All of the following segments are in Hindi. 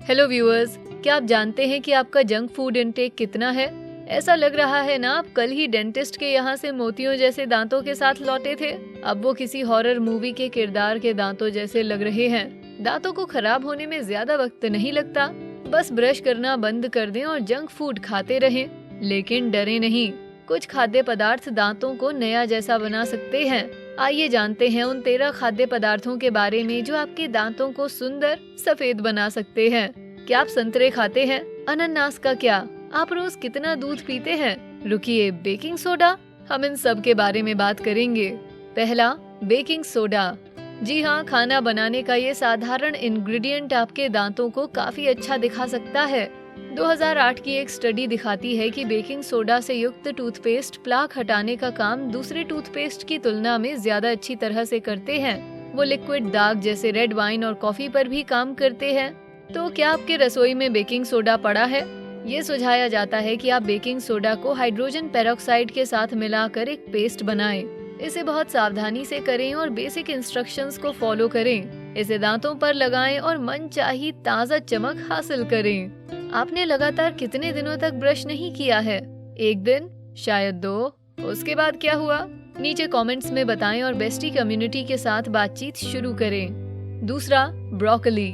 हेलो व्यूअर्स, क्या आप जानते हैं कि आपका जंक फूड इनटेक कितना है? ऐसा लग रहा है ना आप कल ही डेंटिस्ट के यहाँ से मोतियों जैसे दांतों के साथ लौटे थे। अब वो किसी हॉरर मूवी के किरदार के दांतों जैसे लग रहे हैं। दांतों को खराब होने में ज्यादा वक्त नहीं लगता, बस ब्रश करना बंद कर दें और जंक फूड खाते रहें। लेकिन डरे नहीं, कुछ खाद्य पदार्थ दांतों को नया जैसा बना सकते हैं। आइए जानते हैं उन 13 खाद्य पदार्थों के बारे में जो आपके दांतों को सुंदर सफेद बना सकते हैं। क्या आप संतरे खाते हैं? अनानास का क्या? आप रोज कितना दूध पीते हैं? रुकिए, बेकिंग सोडा? हम इन सब के बारे में बात करेंगे। पहला, बेकिंग सोडा। जी हाँ, खाना बनाने का ये साधारण इंग्रेडिएंट आपके दांतों को काफी अच्छा दिखा सकता है। 2008 की एक स्टडी दिखाती है कि बेकिंग सोडा से युक्त टूथपेस्ट प्लाक हटाने का काम दूसरे टूथपेस्ट की तुलना में ज्यादा अच्छी तरह से करते हैं। वो लिक्विड दाग जैसे रेड वाइन और कॉफी पर भी काम करते हैं। तो क्या आपके रसोई में बेकिंग सोडा पड़ा है? ये सुझाया जाता है कि आप बेकिंग सोडा को हाइड्रोजन पेरोक्साइड के साथ मिलाकर एक पेस्ट बनाएं। इसे बहुत सावधानी से करें और बेसिक इंस्ट्रक्शंस को फॉलो करें। इसे दांतों पर लगाएं और मनचाही ताज़ा चमक हासिल करें। आपने लगातार कितने दिनों तक ब्रश नहीं किया है? एक दिन, शायद 2। उसके बाद क्या हुआ? नीचे कमेंट्स में बताएं और बेस्टी कम्युनिटी के साथ बातचीत शुरू करें। दूसरा, ब्रोकली।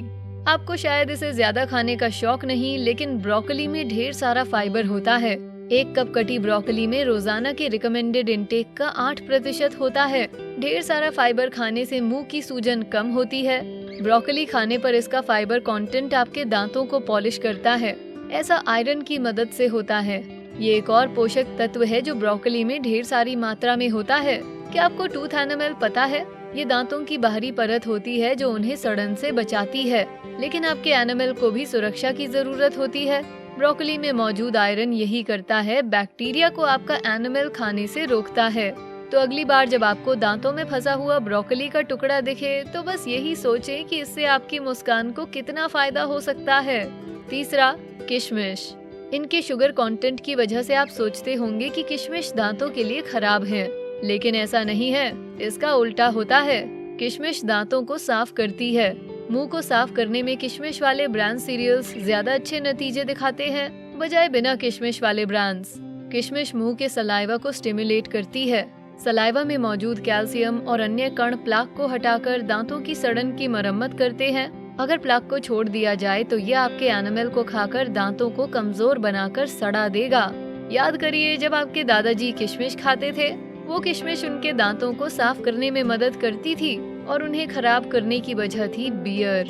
आपको शायद इसे ज्यादा खाने का शौक नहीं, लेकिन ब्रोकली में ढेर सारा फाइबर होता है। 1 कप कटी ब्रोकली में रोजाना के रिकमेंडेड इंटेक का 8% होता है। ढेर सारा फाइबर खाने से मुंह की सूजन कम होती है। ब्रोकली खाने पर इसका फाइबर कंटेंट आपके दांतों को पॉलिश करता है। ऐसा आयरन की मदद से होता है। ये एक और पोषक तत्व है जो ब्रोकली में ढेर सारी मात्रा में होता है। क्या आपको टूथ एनामेल पता है? ये दांतों की बाहरी परत होती है जो उन्हें सड़न से बचाती है, लेकिन आपके एनामेल को भी सुरक्षा की जरूरत होती है। ब्रोकली में मौजूद आयरन यही करता है, बैक्टीरिया को आपका एनामेल खाने से रोकता है। तो अगली बार जब आपको दांतों में फंसा हुआ ब्रोकली का टुकड़ा दिखे तो बस यही सोचें कि इससे आपकी मुस्कान को कितना फायदा हो सकता है। तीसरा, किशमिश। इनके शुगर कंटेंट की वजह से आप सोचते होंगे कि किशमिश दांतों के लिए खराब है, लेकिन ऐसा नहीं है। इसका उल्टा होता है। किशमिश दांतों को साफ करती है। मुंह को साफ करने में किशमिश वाले ब्रांड सीरियल्स ज्यादा अच्छे नतीजे दिखाते हैं बजाय बिना किशमिश वाले ब्रांड्स। किशमिश मुंह के सलाइवा को स्टिमुलेट करती है। सलाइवा में मौजूद कैल्शियम और अन्य कण प्लाक को हटाकर दांतों की सड़न की मरम्मत करते हैं। अगर प्लाक को छोड़ दिया जाए तो यह आपके एनामेल को खाकर दांतों को कमजोर बनाकर सड़ा देगा। याद करिए, जब आपके दादाजी किशमिश खाते थे, वो किशमिश उनके दांतों को साफ करने में मदद करती थी और उन्हें खराब करने की वजह थी बियर।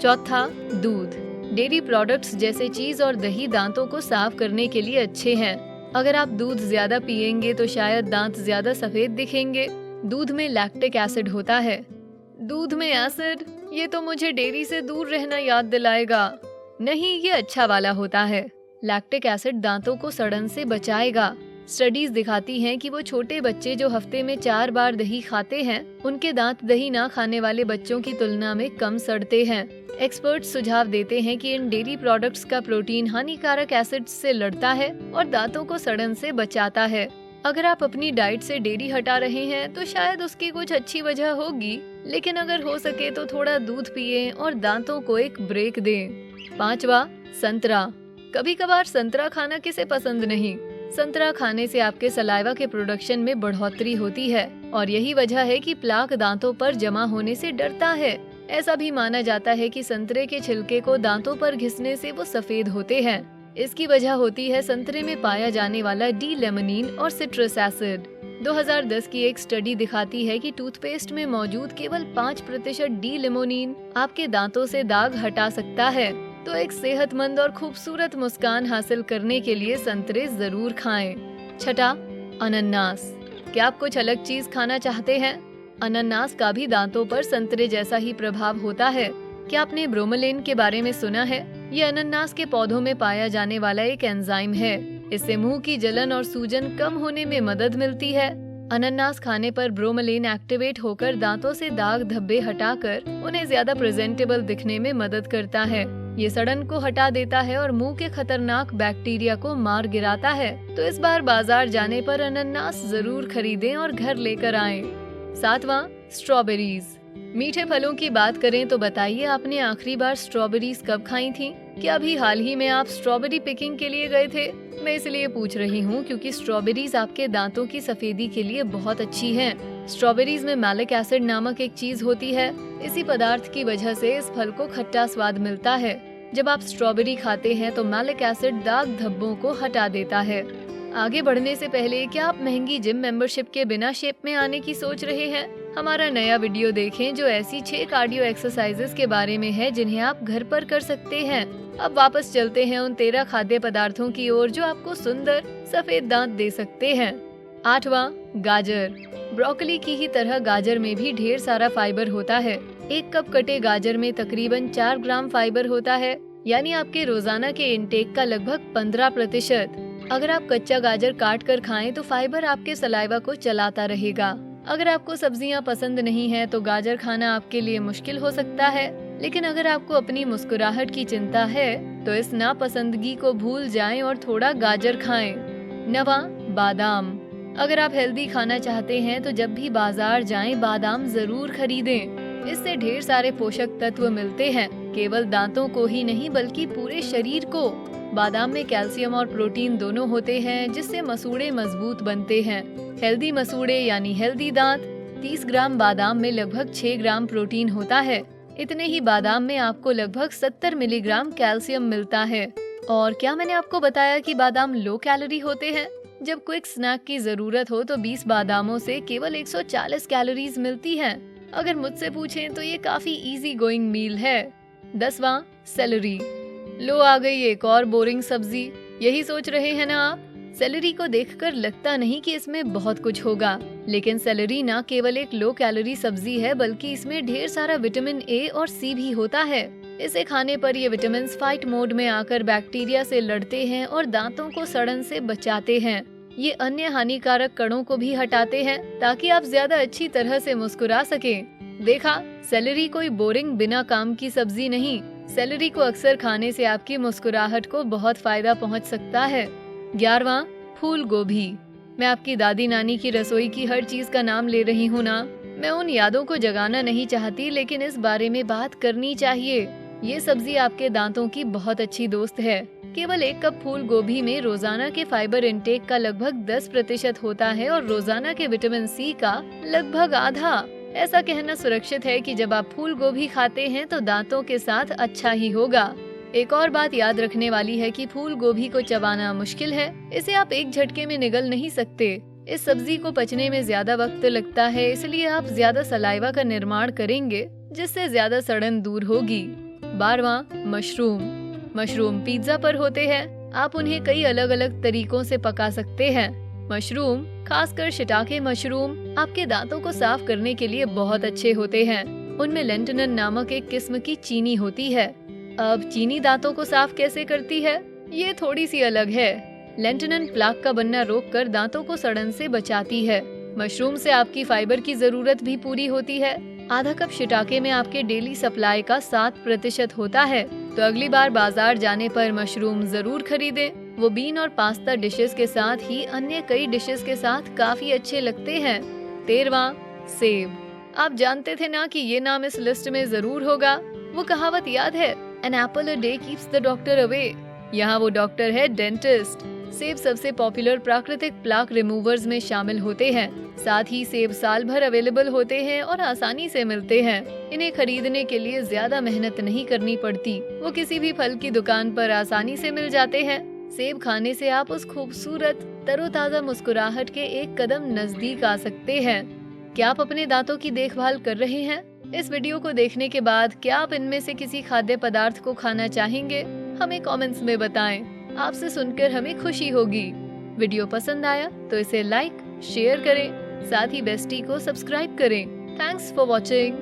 चौथा, दूध। डेयरी प्रोडक्ट्स जैसे चीज और दही दांतों को साफ करने के लिए अच्छे हैं। अगर आप दूध ज्यादा पिएंगे तो शायद दांत ज्यादा सफेद दिखेंगे। दूध में लैक्टिक एसिड होता है। दूध में एसिड? ये तो मुझे डेयरी से दूर रहना याद दिलाएगा। नहीं, ये अच्छा वाला होता है। लैक्टिक एसिड दांतों को सड़न से बचाएगा। स्टडीज दिखाती हैं कि वो छोटे बच्चे जो हफ्ते में 4 बार दही खाते हैं, उनके दांत दही ना खाने वाले बच्चों की तुलना में कम सड़ते हैं। एक्सपर्ट्स सुझाव देते हैं कि इन डेयरी प्रोडक्ट्स का प्रोटीन हानिकारक एसिड्स से लड़ता है और दांतों को सड़न से बचाता है। अगर आप अपनी डाइट से डेयरी हटा रहे हैं तो शायद उसकी कुछ अच्छी वजह होगी, लेकिन अगर हो सके तो थोड़ा दूध पिए और दांतों को एक ब्रेक दें। पांचवा, संतरा। कभी कभार संतरा खाना किसे पसंद नहीं। संतरा खाने से आपके सलाइवा के प्रोडक्शन में बढ़ोतरी होती है और यही वजह है कि प्लाक दांतों पर जमा होने से डरता है। ऐसा भी माना जाता है कि संतरे के छिलके को दांतों पर घिसने से वो सफेद होते हैं। इसकी वजह होती है संतरे में पाया जाने वाला डी-लेमोनिन और सिट्रस एसिड। 2010 की एक स्टडी दिखाती है कि टूथपेस्ट में मौजूद केवल 5% डी-लेमोनिन आपके दांतों से दाग हटा सकता है। तो एक सेहतमंद और खूबसूरत मुस्कान हासिल करने के लिए संतरे जरूर खाएं। छठा, अनानास। क्या आप कुछ अलग चीज खाना चाहते हैं? अनानास का भी दांतों पर संतरे जैसा ही प्रभाव होता है। क्या आपने ब्रोमेलेन के बारे में सुना है? ये अनानास के पौधों में पाया जाने वाला एक एंजाइम है। इससे मुंह की जलन और सूजन कम होने में मदद मिलती है। अनानास खाने पर ब्रोमेलेन एक्टिवेट होकर दांतों से दाग धब्बे हटाकर उन्हें ज्यादा प्रेजेंटेबल दिखने में मदद करता है। ये सड़न को हटा देता है और मुंह के खतरनाक बैक्टीरिया को मार गिराता है। तो इस बार बाजार जाने पर अनानास जरूर खरीदें और घर लेकर आएं। सातवां, स्ट्रॉबेरीज। मीठे फलों की बात करें तो बताइए, आपने आखिरी बार स्ट्रॉबेरीज कब खाई थी? क्या अभी हाल ही में आप स्ट्रॉबेरी पिकिंग के लिए गए थे? मैं इसलिए पूछ रही हूँ क्योंकि स्ट्रॉबेरीज आपके दांतों की सफेदी के लिए बहुत अच्छी हैं। स्ट्रॉबेरीज में मैलिक एसिड नामक एक चीज होती है। इसी पदार्थ की वजह से इस फल को खट्टा स्वाद मिलता है। जब आप स्ट्रॉबेरी खाते हैं तो मैलिक एसिड दाग धब्बों को हटा देता है। आगे बढ़ने से पहले क्या आप महंगी जिम मेंबरशिप के बिना शेप में आने की सोच रहे हैं? हमारा नया वीडियो देखें जो ऐसी 6 कार्डियो एक्सरसाइजेस के बारे में है जिन्हें आप घर पर कर सकते हैं। अब वापस चलते हैं उन 13 खाद्य पदार्थों की ओर जो आपको सुंदर सफेद दांत दे सकते हैं। 8वां, गाजर। ब्रोकली की ही तरह गाजर में भी ढेर सारा फाइबर होता है। 1 कप कटे गाजर में तकरीबन 4 ग्राम फाइबर होता है, यानी आपके रोजाना के इंटेक का लगभग 15%। अगर आप कच्चा गाजर काट कर खाएं तो फाइबर आपके सलाइवा को चलाता रहेगा। अगर आपको सब्जियां पसंद नहीं है तो गाजर खाना आपके लिए मुश्किल हो सकता है, लेकिन अगर आपको अपनी मुस्कुराहट की चिंता है तो इस नापसंदगी को भूल जाएं और थोड़ा गाजर खाएं। 9वां, बादाम। अगर आप हेल्दी खाना चाहते हैं तो जब भी बाजार जाएं बादाम जरूर खरीदें। इससे ढेर सारे पोषक तत्व मिलते हैं, केवल दांतों को ही नहीं बल्कि पूरे शरीर को। बादाम में कैल्शियम और प्रोटीन दोनों होते हैं जिससे मसूड़े मजबूत बनते हैं। हेल्दी मसूड़े यानी हेल्दी दांत। 30 ग्राम बादाम में लगभग 6 ग्राम प्रोटीन होता है। इतने ही बादाम में आपको लगभग 70 मिलीग्राम कैल्शियम मिलता है। और क्या मैंने आपको बताया कि बादाम लो कैलोरी होते हैं? जब क्विक स्नैक की जरूरत हो तो 20 बादामों से केवल 140 कैलोरीज मिलती हैं। अगर मुझसे पूछें तो ये काफी इजी गोइंग मील है। 10वां, सेलरी। लो आ गई एक और बोरिंग सब्जी, यही सोच रहे हैं ना आप? सेलरी को देखकर लगता नहीं कि इसमें बहुत कुछ होगा, लेकिन सेलरी न केवल एक लो कैलोरी सब्जी है बल्कि इसमें ढेर सारा विटामिन ए और सी भी होता है। इसे खाने पर ये विटामिन फाइट मोड में आकर बैक्टीरिया से लड़ते हैं और दांतों को सड़न से बचाते हैं। ये अन्य हानिकारक कणों को भी हटाते हैं ताकि आप ज्यादा अच्छी तरह से मुस्कुरा सकें। देखा, सेलरी कोई बोरिंग बिना काम की सब्जी नहीं। सेलरी को अक्सर खाने से आपकी मुस्कुराहट को बहुत फायदा पहुंच सकता है। 11वां, फूल गोभी। मैं आपकी दादी नानी की रसोई की हर चीज का नाम ले रही हूँ ना। मैं उन यादों को जगाना नहीं चाहती, लेकिन इस बारे में बात करनी चाहिए। ये सब्जी आपके दांतों की बहुत अच्छी दोस्त है। केवल 1 कप फूल गोभी में रोजाना के फाइबर इंटेक का लगभग 10% होता है और रोजाना के विटामिन सी का लगभग आधा। ऐसा कहना सुरक्षित है कि जब आप फूल गोभी खाते हैं तो दांतों के साथ अच्छा ही होगा। एक और बात याद रखने वाली है कि फूल गोभी को चबाना मुश्किल है। इसे आप एक झटके में निगल नहीं सकते। इस सब्जी को पचने में ज्यादा वक्त लगता है, इसलिए आप ज्यादा सलाइवा का निर्माण करेंगे जिससे ज्यादा सड़न दूर होगी। 12वां, मशरूम। मशरूम पिज्जा पर होते हैं। आप उन्हें कई अलग अलग तरीकों से पका सकते हैं। मशरूम, खासकर शिटाके मशरूम, आपके दांतों को साफ करने के लिए बहुत अच्छे होते हैं। उनमें लेंटिनन नामक एक किस्म की चीनी होती है। अब चीनी दांतों को साफ कैसे करती है? ये थोड़ी सी अलग है। लेंटिनन प्लाक का बनना रोककर दांतों को सड़न से बचाती है। मशरूम से आपकी फाइबर की जरूरत भी पूरी होती है। आधा कप शिटाके में आपके डेली सप्लाई का 7% होता है। तो अगली बार बाजार जाने पर मशरूम जरूर खरीदें। वो बीन और पास्ता डिशेस के साथ ही अन्य कई डिशेस के साथ काफी अच्छे लगते हैं। 13वां, सेब। आप जानते थे ना कि ये नाम इस लिस्ट में जरूर होगा। वो कहावत याद है, an apple a day keeps the doctor away. यहाँ वो डॉक्टर है डेंटिस्ट। सेब सबसे पॉपुलर प्राकृतिक प्लाक रिमूवर्स में शामिल होते हैं। साथ ही सेब साल भर अवेलेबल होते हैं और आसानी से मिलते हैं। इन्हें खरीदने के लिए ज्यादा मेहनत नहीं करनी पड़ती। वो किसी भी फल की दुकान पर आसानी से मिल जाते हैं। सेब खाने से आप उस खूबसूरत तरोताजा मुस्कुराहट के एक कदम नजदीक आ सकते हैं। क्या आप अपने दांतों की देखभाल कर रहे हैं? इस वीडियो को देखने के बाद क्या आप इनमें से किसी खाद्य पदार्थ को खाना चाहेंगे? हमें कमेंट्स में बताएं। आपसे सुनकर हमें खुशी होगी। वीडियो पसंद आया तो इसे लाइक, शेयर करें। साथ ही बेस्टी को सब्सक्राइब करें। Thanks for watching.